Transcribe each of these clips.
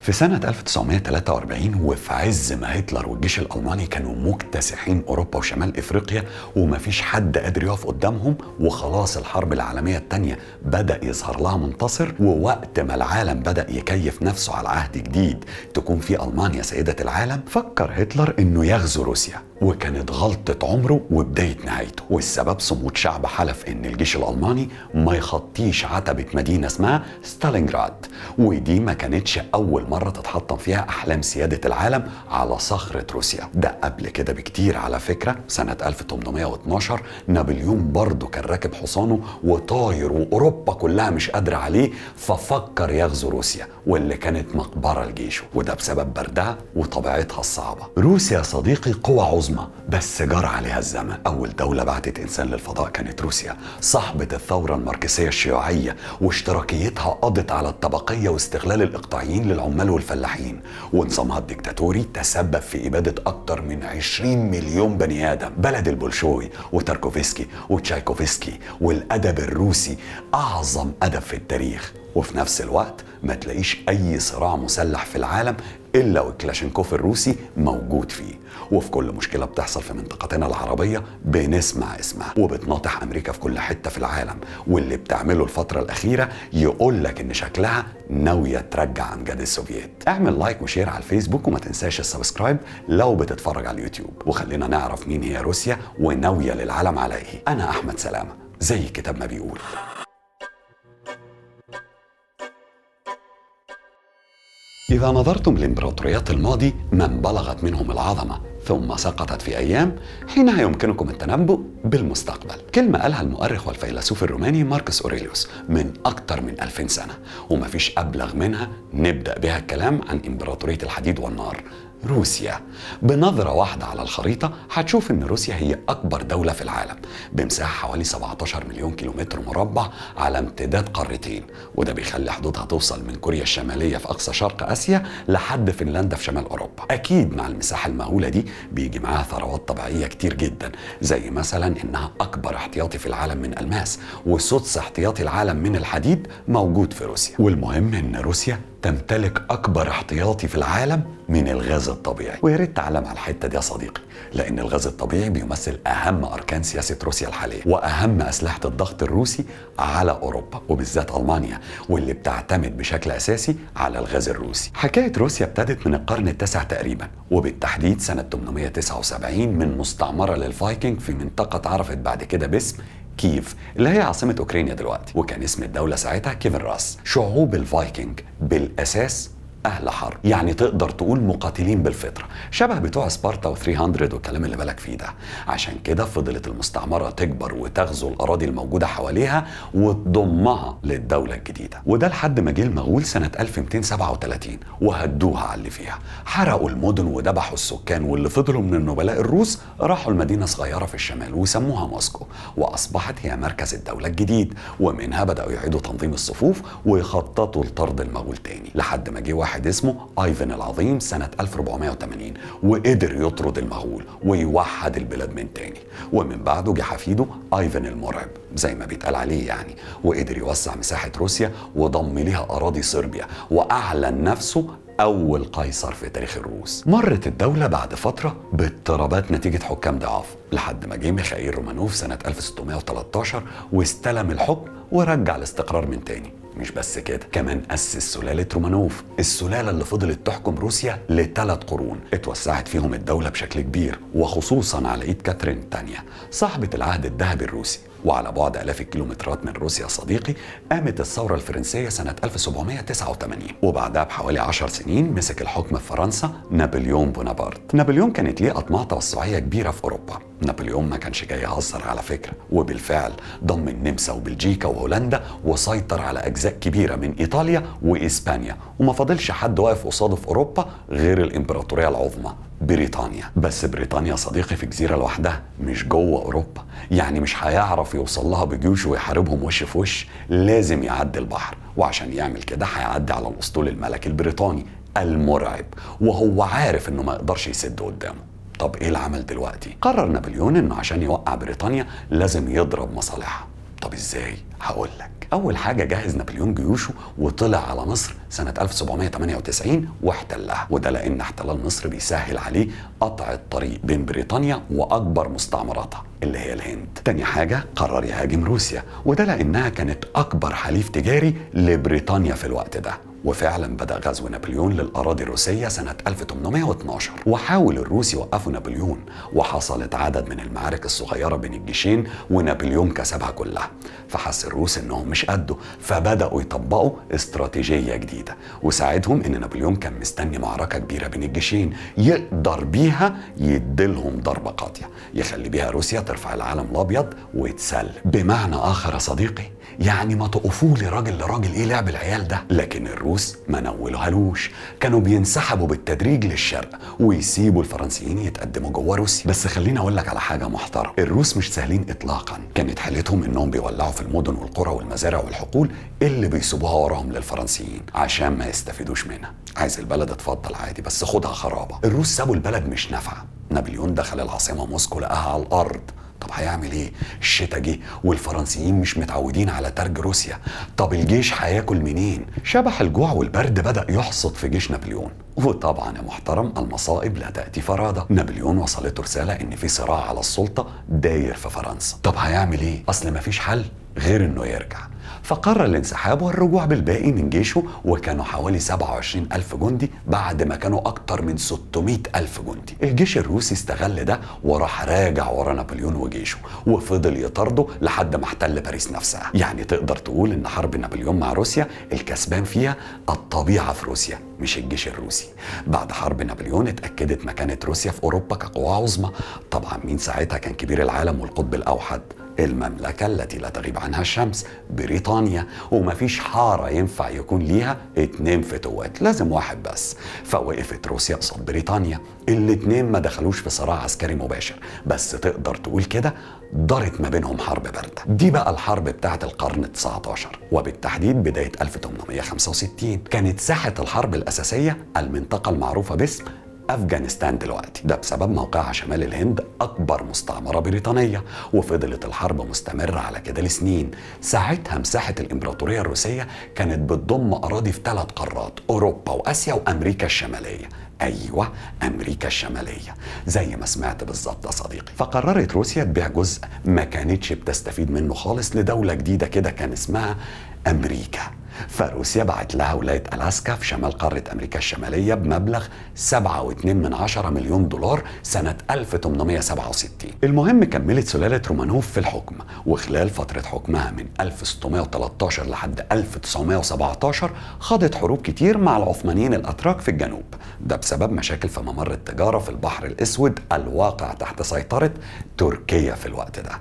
في سنة 1943 وفي عز ما هتلر والجيش الألماني كانوا مكتسحين أوروبا وشمال إفريقيا ومفيش حد قادر يقف قدامهم، وخلاص الحرب العالمية التانية بدأ يظهر لها منتصر، ووقت ما العالم بدأ يكيف نفسه على عهد جديد تكون فيه ألمانيا سيدة العالم، فكر هتلر إنه يغزو روسيا، وكانت غلطة عمره وبداية نهايته. والسبب صمود شعب حلف إن الجيش الألماني ما يخطيش عتبة مدينة اسمها ستالينغراد، ودي ما كانتش أول مرة تتحطم فيها أحلام سيادة العالم على صخرة روسيا. ده قبل كده بكتير على فكرة. سنة 1812 نابليون برضه كان راكب حصانه وطاير وأوروبا كلها مش قادرة عليه، ففكر يغزو روسيا واللي كانت مقبرة لجيشه، وده بسبب بردها وطبيعتها الصعبة. روسيا صديقي قوة عظمى بس جرى عليها الزمن. أول دولة بعتت إنسان للفضاء كانت روسيا، صاحبة الثورة الماركسية الشيوعية، واشتراكيتها قضت على الطبقية واستغلال الإقطاعيين للعمال والفلاحين، ونظامها الدكتاتوري تسبب في إبادة أكتر من 20 مليون بني آدم. بلد البولشوي وتاركوفسكي وتشايكوفسكي والأدب الروسي أعظم أدب في التاريخ، وفي نفس الوقت ما تلاقيش أي صراع مسلح في العالم إلا وكلاشينكوف الروسي موجود فيه. وفي كل مشكلة بتحصل في منطقتنا العربية بنسمع اسمها، وبتناطح أمريكا في كل حتة في العالم، واللي بتعمله الفترة الأخيرة يقول لك إن شكلها ناوية ترجع أمجاد السوفييت. اعمل لايك وشير على الفيسبوك وما تنساش السبسكرايب لو بتتفرج على اليوتيوب، وخلينا نعرف مين هي روسيا وناوية للعالم على إيه. أنا أحمد سلامة زي الكتاب ما بيقول. إذا نظرتم لإمبراطوريات الماضي من بلغت منهم العظمة ثم سقطت في أيام، حينها يمكنكم التنبؤ بالمستقبل. كلمة قالها المؤرخ والفيلسوف الروماني ماركوس أوريليوس من أكثر من 2000 سنة، ومفيش أبلغ منها نبدأ بها الكلام عن إمبراطورية الحديد والنار، روسيا. بنظرة واحدة على الخريطة هتشوف ان روسيا هي اكبر دولة في العالم بمساحة حوالي 17 مليون كيلومتر مربع على امتداد قارتين، وده بيخلي حدودها توصل من كوريا الشمالية في اقصى شرق اسيا لحد فنلندا في شمال اوروبا. اكيد مع المساحة المهولة دي بيجي معاها ثروات طبيعية كتير جدا، زي مثلا انها اكبر احتياطي في العالم من الماس، وسدس احتياطي العالم من الحديد موجود في روسيا. والمهم ان روسيا تمتلك اكبر احتياطي في العالم من الغاز الطبيعي، ويا ريت تعلم على الحته دي يا صديقي، لان الغاز الطبيعي بيمثل اهم اركان سياسه روسيا الحاليه واهم اسلحه الضغط الروسي على اوروبا وبالذات المانيا، واللي بتعتمد بشكل اساسي على الغاز الروسي. حكايه روسيا ابتدت من القرن التاسع تقريبا، وبالتحديد سنه 879 من مستعمره للفايكنج في منطقه عرفت بعد كده باسم كييف اللي هي عاصمة أوكرانيا دلوقتي، وكان اسم الدولة ساعتها كيفن راس. شعوب الفايكنج بالأساس أهل حرب، يعني تقدر تقول مقاتلين بالفطرة، شبه بتوع سبارتا و300 والكلام اللي بالك فيه ده. عشان كده فضلت المستعمرة تكبر وتغزو الأراضي الموجودة حواليها وتضمها للدولة الجديدة، وده لحد ما جه المغول سنة 1237 وهدوها على اللي فيها، حرقوا المدن وذبحوا السكان، واللي فضلوا من النبلاء الروس راحوا لمدينة صغيرة في الشمال وسموها موسكو، وأصبحت هي مركز الدولة الجديد، ومنها بدأوا يعيدوا تنظيم الصفوف ويخططوا لطرد المغول تاني، لحد ما جه واحد اسمه ايفن العظيم سنة 1480 وقدر يطرد المغول ويوحد البلاد من تاني. ومن بعده جه حفيده ايفن المرعب زي ما بيتقال عليه يعني، وقدر يوسع مساحة روسيا وضم ليها اراضي صربيا، واعلن نفسه أول قيصر في تاريخ الروس. مرت الدولة بعد فترة باضطرابات نتيجة حكام ضعاف، لحد ما جه ميخائيل رومانوف سنة 1613 واستلم الحكم ورجع الاستقرار من تاني. مش بس كده، كمان أسس سلالة رومانوف، السلالة اللي فضلت تحكم روسيا ل3 قرون، اتوسعت فيهم الدولة بشكل كبير، وخصوصا على ايد كاترين الثانية صاحبة العهد الذهبي الروسي. وعلى بعد آلاف الكيلومترات من روسيا يا صديقي قامت الثورة الفرنسية سنة 1789، وبعدها بحوالي 10 سنين مسك الحكم في فرنسا نابليون بونابرت. نابليون كانت ليه أطماع توسعية كبيرة في أوروبا. نابليون ما كانش جاي يهزر على فكرة، وبالفعل ضم النمسا وبلجيكا وهولندا وسيطر على أجزاء كبيرة من إيطاليا وإسبانيا، وما فضلش حد واقف قصاده في أوروبا غير الإمبراطورية العظمى بريطانيا. بس بريطانيا صديقي في جزيرة لوحدها مش جوه أوروبا، يعني مش هيعرف يوصل لها بجيوش ويحاربهم وش في وش، لازم يعدي البحر، وعشان يعمل كده هيعدي على الأسطول الملكي البريطاني المرعب، وهو عارف إنه ما يقدرش يسد قدامه. طب إيه العمل دلوقتي؟ قرر نابليون إنه عشان يوقع بريطانيا لازم يضرب مصالحها. طب ازاي؟ هقول لك. اول حاجه جهز نابليون جيوشه وطلع على مصر سنه 1798 واحتلها، وده لان احتلال مصر بيسهل عليه قطع الطريق بين بريطانيا واكبر مستعمراتها اللي هي الهند. تاني حاجه قرر يهاجم روسيا، وده لانها كانت اكبر حليف تجاري لبريطانيا في الوقت ده. وفعلا بدأ غزو نابليون للأراضي الروسية سنة 1812، وحاول الروس يوقفوا نابليون، وحصلت عدد من المعارك الصغيرة بين الجيشين ونابليون كسبها كلها. فحس الروس انهم مش قده، فبدأوا يطبقوا استراتيجية جديدة، وساعدهم ان نابليون كان مستني معركة كبيرة بين الجيشين يقدر بيها يديلهم ضربة قاضية يخلي بيها روسيا ترفع العلم الأبيض وتسلم. بمعنى آخر يا صديقي، يعني ما تقفوا لي راجل لراجل ايه لعب العيال ده. لكن الروس ما نولوهالوش، كانوا بينسحبوا بالتدريج للشرق ويسيبوا الفرنسيين يتقدموا جوه روسيا. بس خليني اقول لك على حاجه محترمه، الروس مش سهلين اطلاقا. كانت حيلتهم انهم بيولعوا في المدن والقرى والمزارع والحقول اللي بيسيبوها وراهم للفرنسيين عشان ما يستفيدوش منها. عايز البلد اتفضل عادي، بس خدها خرابه. الروس سابوا البلد مش نافعه. نابليون دخل العاصمه موسكو لقاها على الارض. طب هيعمل ايه؟ الشتا جه والفرنسيين مش متعودين على ترج روسيا. طب الجيش هياكل منين؟ شبح الجوع والبرد بدأ يحصد في جيش نابليون. وطبعا يا محترم، المصائب لا تأتي فرادى. نابليون وصلته رسالة ان في صراع على السلطة داير في فرنسا. طب هيعمل ايه؟ اصل مفيش حل غير انه يرجع. فقرر الانسحاب والرجوع بالباقي من جيشه، وكانوا حوالي 27 ألف جندي بعد ما كانوا أكتر من 600 ألف جندي. الجيش الروسي استغل ده وراح راجع ورا نابليون وجيشه، وفضل يطارده لحد ما احتل باريس نفسها. يعني تقدر تقول إن حرب نابليون مع روسيا الكسبان فيها الطبيعة في روسيا مش الجيش الروسي. بعد حرب نابليون اتأكدت مكانة روسيا في أوروبا كقوة عظمى. طبعا مين ساعتها كان كبير العالم والقطب الأوحد؟ المملكة التي لا تغيب عنها الشمس، بريطانيا. ومفيش حارة ينفع يكون ليها 2 فتوات، لازم واحد بس. فوقفت روسيا قصاد بريطانيا، الاتنين ما دخلوش في صراع عسكري مباشر، بس تقدر تقول كده دارت ما بينهم حرب باردة. دي بقى الحرب بتاعت القرن ال19، وبالتحديد بداية 1865. كانت ساحة الحرب الأساسية المنطقة المعروفة باسم أفغانستان دلوقتي، ده بسبب موقعها شمال الهند أكبر مستعمرة بريطانية. وفضلت الحرب مستمرة على كده لسنين. ساعتها مساحة الإمبراطورية الروسية كانت بتضم أراضي في 3 قارات، أوروبا وآسيا وأمريكا الشمالية. أيوة، أمريكا الشمالية زي ما سمعت بالظبط يا صديقي. فقررت روسيا تبيع جزء ما كانتش بتستفيد منه خالص لدولة جديدة كده كان اسمها أمريكا. فروسيا بعت لها ولاية ألاسكا في شمال قارة أمريكا الشمالية بمبلغ 7.2 مليون دولار سنة 1867. المهم كملت سلالة رومانوف في الحكم، وخلال فترة حكمها من 1613 لحد 1917 خاضت حروب كتير مع العثمانيين الأتراك في الجنوب، ده بسبب مشاكل في ممر التجارة في البحر الأسود الواقع تحت سيطرة تركيا في الوقت ده.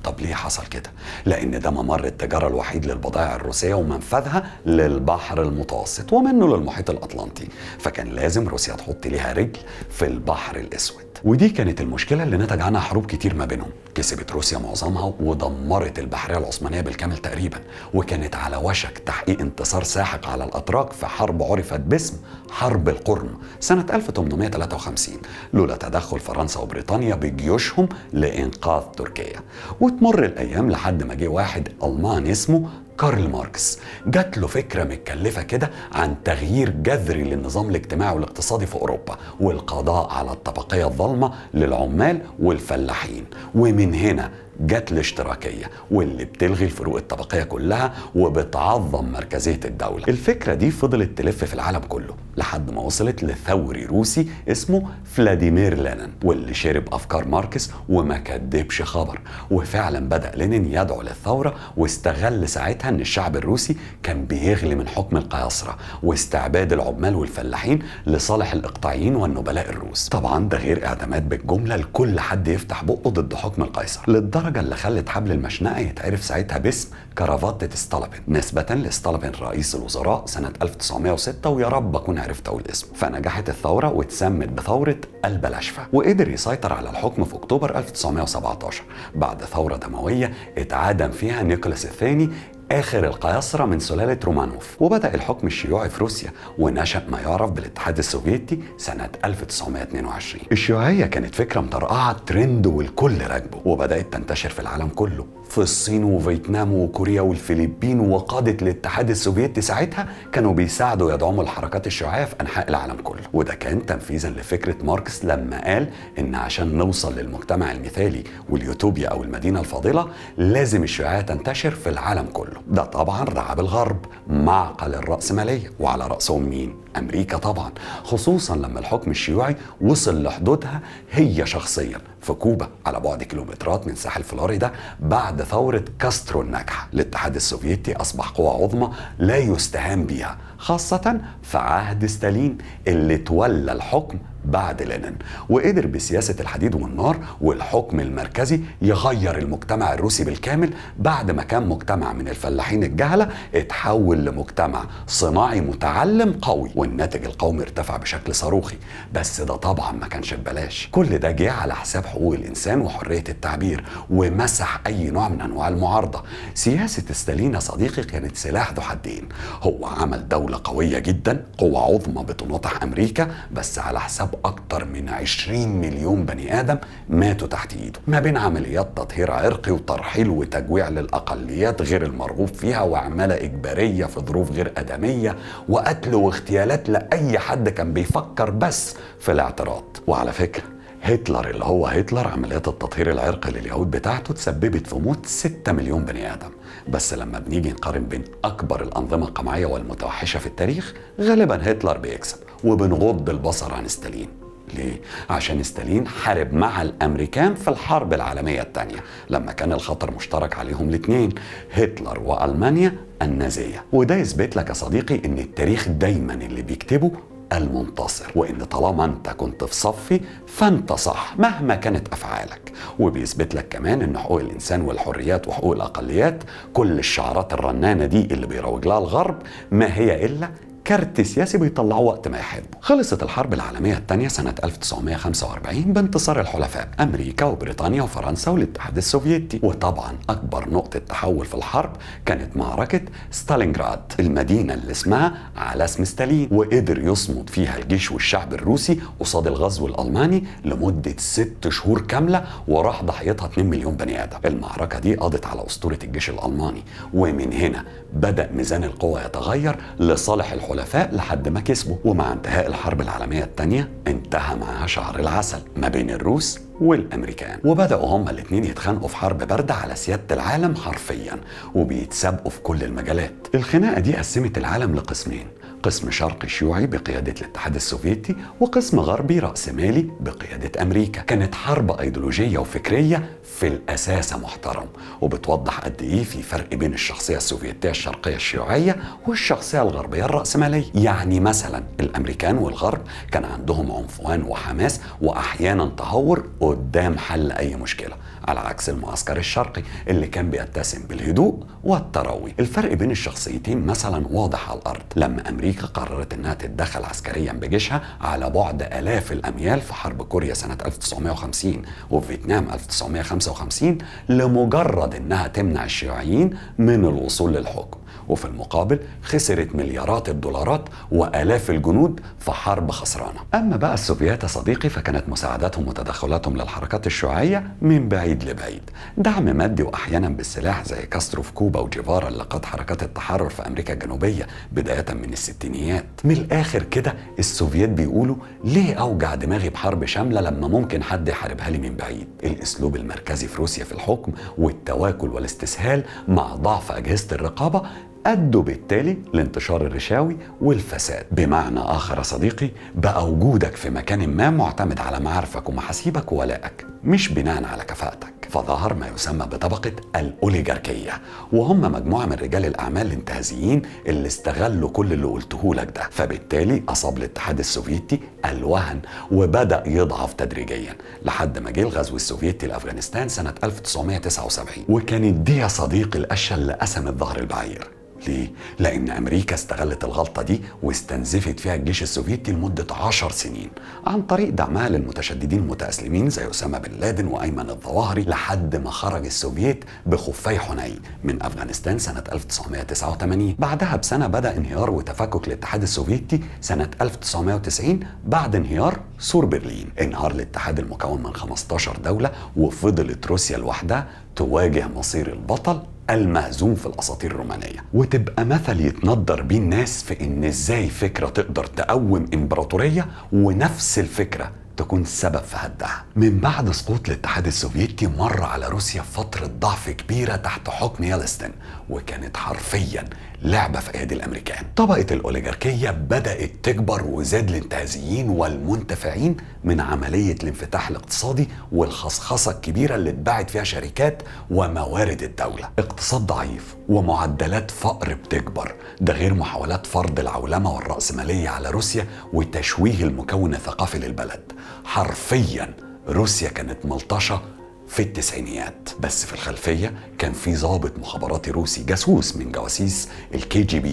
طب ليه حصل كده؟ لأن ده ممر التجارة الوحيد للبضائع الروسية ومنفذها للبحر المتوسط ومنه للمحيط الأطلنطي، فكان لازم روسيا تحط ليها رجل في البحر الأسود. ودي كانت المشكلة اللي نتج عنها حروب كتير ما بينهم. كسبت روسيا معظمها ودمرت البحرية العثمانية بالكامل تقريبا، وكانت على وشك تحقيق انتصار ساحق على الأتراك في حرب عرفت باسم حرب القرم سنة 1853 لولا تدخل فرنسا وبريطانيا بجيوشهم لإنقاذ تركيا. وتمر الأيام لحد ما جه واحد ألماني اسمه كارل ماركس، جات له فكرة متكلفة كده عن تغيير جذري للنظام الاجتماعي والاقتصادي في أوروبا والقضاء على الطبقية الظالمة للعمال والفلاحين. ومن هنا جت الاشتراكية واللي بتلغي الفروق الطبقية كلها وبتعظم مركزية الدولة. الفكرة دي فضلت تلف في العالم كله لحد ما وصلت لثوري روسي اسمه فلاديمير لينين، واللي شرب أفكار ماركس وما كدبش خبر. وفعلا بدأ لينين يدعو للثورة، واستغل ساعتها ان الشعب الروسي كان بيغلي من حكم القياصرة واستعباد العمال والفلاحين لصالح الإقطاعيين والنبلاء الروس. طبعا ده غير إعدامات بالجملة لكل حد يفتح بقه ضد حكم القيصر، للدرجة اللي خلت حبل المشنقة يتعرف ساعتها باسم كرافتة ستالين نسبة لستالين رئيس الوزراء سنة 1906، ويا رب أكون عرفت أقول اسمه. فنجحت الثورة واتسمت بثورة البلاشفة، وقدر يسيطر على الحكم في أكتوبر 1917 بعد ثورة دموية اتعادم فيها نيكولاس الثاني آخر القياصرة من سلالة رومانوف. وبدأ الحكم الشيوعي في روسيا ونشأ ما يعرف بالاتحاد السوفيتي سنة 1922. الشيوعية كانت فكرة مطرقعة ترند والكل راكبه، وبدأت تنتشر في العالم كله، في الصين وفيتنام وكوريا والفلبين. وقادة الاتحاد السوفيتي ساعتها كانوا بيساعدوا يدعموا الحركات الشيوعية في أنحاء العالم كله. وده كان تنفيذا لفكرة ماركس لما قال إن عشان نوصل للمجتمع المثالي واليوتوبيا أو المدينة الفاضلة لازم الشيوعية تنتشر في العالم كله. ده طبعا رعب الغرب، معقل الرأسمالية، وعلى رأسهم مين؟ أمريكا طبعا، خصوصا لما الحكم الشيوعي وصل لحدودها هي شخصيا في كوبا على بعد كيلومترات من ساحل فلوريدا بعد ثورة كاسترو الناجحة. الاتحاد السوفيتي أصبح قوة عظمى لا يستهان بها، خاصة في عهد ستالين اللي تولى الحكم بعد لينين، وقدر بسياسة الحديد والنار والحكم المركزي يغير المجتمع الروسي بالكامل. بعد ما كان مجتمع من الفلاحين الجهلة اتحول لمجتمع صناعي متعلم قوي، والناتج القومي ارتفع بشكل صاروخي. بس ده طبعا ما كانش ببلاش، كل ده جه على حساب حقوق الإنسان وحرية التعبير، ومسح أي نوع من أنواع المعارضة. سياسة ستالين يا صديقي كانت سلاح ذو حدين، هو عمل دولة قوية جدا، قوة عظمى بتناطح أمريكا، بس على حساب أكتر من 20 مليون بني آدم ماتوا تحت إيده، ما بين عمليات تطهير عرقي وترحيل وتجويع للأقليات غير المرغوب فيها، وعمالة إجبارية في ظروف غير آدمية، وقتل واغتيالات لأي حد كان بيفكر بس في الاعتراض. وعلى فكرة هتلر اللي هو هتلر، عمليات التطهير العرقي لليهود بتاعته تسببت في موت 6 مليون بني آدم. بس لما بنيجي نقارن بين أكبر الأنظمة القمعية والمتوحشة في التاريخ، غالبا هتلر بيكسب، وبنغض البصر عن ستالين. ليه؟ عشان ستالين حارب مع الأمريكان في الحرب العالمية الثانية لما كان الخطر مشترك عليهم الاثنين، هتلر وألمانيا النازية. وده يثبت لك يا صديقي إن التاريخ دايما اللي بيكتبه المنتصر، وإن طالما أنت كنت في صفي فأنت صح مهما كانت أفعالك. وبيثبت لك كمان إن حقوق الإنسان والحريات وحقوق الأقليات، كل الشعارات الرنانة دي اللي بيروج لها الغرب، ما هي إلا كارت سياسي بيطلعوه وقت ما يحبوا. خلصت الحرب العالمية الثانية سنة 1945 بانتصار الحلفاء أمريكا وبريطانيا وفرنسا والاتحاد السوفيتي. وطبعا أكبر نقطة تحول في الحرب كانت معركة ستالينغراد، المدينة اللي اسمها على اسم ستالين، وقدر يصمد فيها الجيش والشعب الروسي قصاد الغزو الألماني لمدة 6 شهور كاملة، وراح ضحيتها 2 مليون بني آدم. المعركة دي قضت على أسطورة الجيش الألماني، ومن هنا بدأ ميزان القوة يتغير لصالح الحلفاء لحد ما كسبوا. ومع انتهاء الحرب العالمية الثانية انتهى معها شهر العسل ما بين الروس والامريكان، وبدأوا هما الاثنين يتخانقوا في حرب باردة على سيادة العالم حرفيا، وبيتسابقوا في كل المجالات. الخناقة دي قسمت العالم لقسمين، قسم شرقي شيوعي بقيادة الاتحاد السوفيتي، وقسم غربي رأسمالي بقيادة أمريكا. كانت حرب أيديولوجية وفكرية في الأساس محترم، وبتوضح قد إيه في فرق بين الشخصية السوفيتية الشرقية الشيوعية والشخصية الغربية الرأسمالية. يعني مثلا الأمريكان والغرب كان عندهم عنفوان وحماس وأحيانا تهور قدام حل أي مشكلة، على عكس المعسكر الشرقي اللي كان بيتسم بالهدوء والتروي. الفرق بين الشخصيتين مثلا واضح على الأرض لما أمريكا قررت أنها تتدخل عسكريا بجيشها على بعد آلاف الأميال في حرب كوريا سنة 1950 وفيتنام 1955 لمجرد أنها تمنع الشيوعيين من الوصول للحكم، وفي المقابل خسرت مليارات الدولارات وآلاف الجنود في حرب خسرانة. أما بقى السوفيات يا صديقي فكانت مساعداتهم وتدخلاتهم للحركات الشيوعية من بعيد لبعيد، دعم مادي وأحيانا بالسلاح زي كاسترو في كوبا وجيفارا اللي قاد حركات التحرر في أمريكا الجنوبية بداية من الستينيات. من الآخر كده السوفيات بيقولوا ليه أوجع دماغي بحرب شاملة لما ممكن حد يحاربها لي من بعيد؟ الأسلوب المركزي في روسيا في الحكم والتواكل والاستسهال مع ضعف أجهزة الرقابة أدوا بالتالي لانتشار الرشاوي والفساد. بمعنى آخر يا صديقي بقى وجودك في مكان ما معتمد على معارفك ومحاسيبك وولائك مش بناء على كفاءتك. فظهر ما يسمى بطبقة الأوليغاركية، وهم مجموعة من رجال الأعمال الانتهازيين اللي استغلوا كل اللي قلته لك ده. فبالتالي أصاب الاتحاد السوفيتي الوهن وبدأ يضعف تدريجيا لحد ما جه الغزو السوفيتي لأفغانستان سنة 1979. وكانت دي يا صديقي القشة اللي قسمت ظهر البعير. ليه؟ لأن أمريكا استغلت الغلطة دي واستنزفت فيها الجيش السوفيتي لمدة 10 سنين عن طريق دعمها للمتشددين المتأسلمين زي أسامة بن لادن وأيمن الظواهري، لحد ما خرج السوفييت بخفي حنين من أفغانستان سنة 1989. بعدها بسنة بدأ انهيار وتفكك الاتحاد السوفيتي سنة 1990 بعد انهيار سور برلين. انهار الاتحاد المكون من 15 دولة، وفضلت روسيا لوحدها تواجه مصير البطل المهزوم في الاساطير الرومانيه، وتبقى مثل يتنضر بيه الناس في ان ازاي فكره تقدر تقوم امبراطوريه ونفس الفكره تكون السبب في هدها. من بعد سقوط الاتحاد السوفيتي مر على روسيا فترة ضعف كبيرة تحت حكم يلتسن، وكانت حرفيا لعبة في ايدي الامريكان. طبقة الاوليغاركية بدأت تكبر، وزاد الانتهازيين والمنتفعين من عملية الانفتاح الاقتصادي والخصخصة الكبيرة اللي اتباعت فيها شركات وموارد الدولة. اقتصاد ضعيف ومعدلات فقر بتكبر، ده غير محاولات فرض العولمة والرأسمالية على روسيا وتشويه المكون الثقافي للبلد. حرفيا روسيا كانت ملطشة في التسعينيات. بس في الخلفية كان في ضابط مخابراتي روسي جاسوس من جواسيس الKGB،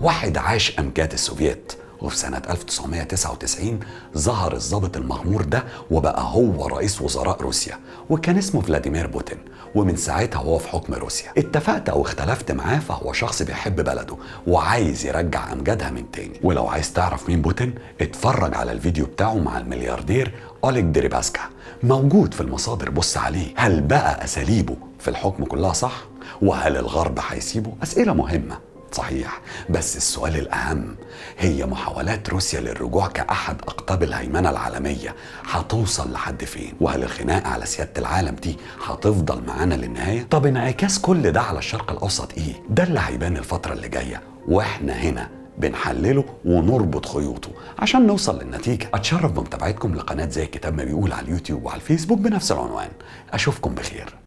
واحد عاش أمجاد السوفييت، وفي سنة 1999 ظهر الضابط المغمور ده وبقى هو رئيس وزراء روسيا، وكان اسمه فلاديمير بوتين، ومن ساعتها هو في حكم روسيا. اتفقت او اختلفت معاه، فهو شخص بيحب بلده وعايز يرجع امجادها من تاني. ولو عايز تعرف مين بوتين، اتفرج على الفيديو بتاعه مع الملياردير أوليغ ديريباسكا، موجود في المصادر، بص عليه. هل بقى اساليبه في الحكم كلها صح؟ وهل الغرب هيسيبه؟ اسئلة مهمة صحيح، بس السؤال الأهم هي محاولات روسيا للرجوع كأحد أقطاب الهيمنة العالمية هتوصل لحد فين؟ وهل الخناقة على سيادة العالم دي هتفضل معانا للنهاية؟ طب انعكاس كل ده على الشرق الأوسط إيه؟ ده اللي هيبان الفترة اللي جاية، وإحنا هنا بنحلله ونربط خيوطه عشان نوصل للنتيجة. أتشرف بمتابعتكم لقناة زي الكتاب ما بيقول على اليوتيوب وعلى الفيسبوك بنفس العنوان. أشوفكم بخير.